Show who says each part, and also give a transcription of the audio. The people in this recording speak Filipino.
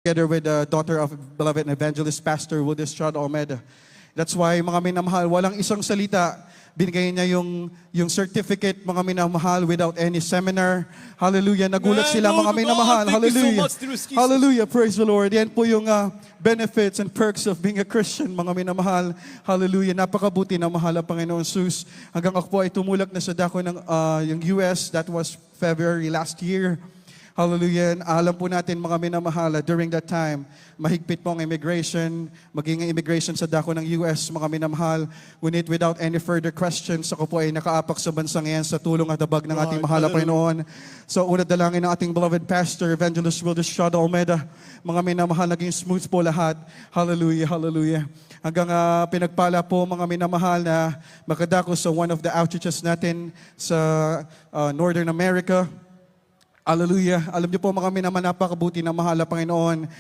Speaker 1: together with the daughter of beloved evangelist Pastor Wood Estrada Almeida. That's why, mga minamahal, walang isang salita. Binigay niya yung certificate, mga minamahal, without any seminar. Hallelujah. Nagulat sila, mga minamahal. Hallelujah. Hallelujah. Praise the Lord. Yan po yung benefits and perks of being a Christian, mga minamahal. Hallelujah. Napakabuti na mahal ang Panginoon Jesus. Hanggang ako po ay tumulak na sa dako ng yung US. That was February last year. Hallelujah. Alam po natin, mga minamahal, during that time, mahigpit po ang immigration, maging immigration sa dako ng US, mga minamahal. Ngunit without any further questions, ako po ay nakaapak sa bansang yan sa tulong at abag ng ating mahal na Panginoon. So, una dalangin ng ating beloved pastor, Evangelist Will Estrada Almeida. Mga minamahal, naging smooth po lahat. Hallelujah, hallelujah. Hanggang pinagpala po, mga minamahal, na makadako sa one of the outreaches natin sa Northern America. Hallelujah. Alam niyo po, mga minamahal, napakabuti na mahal na Panginoon.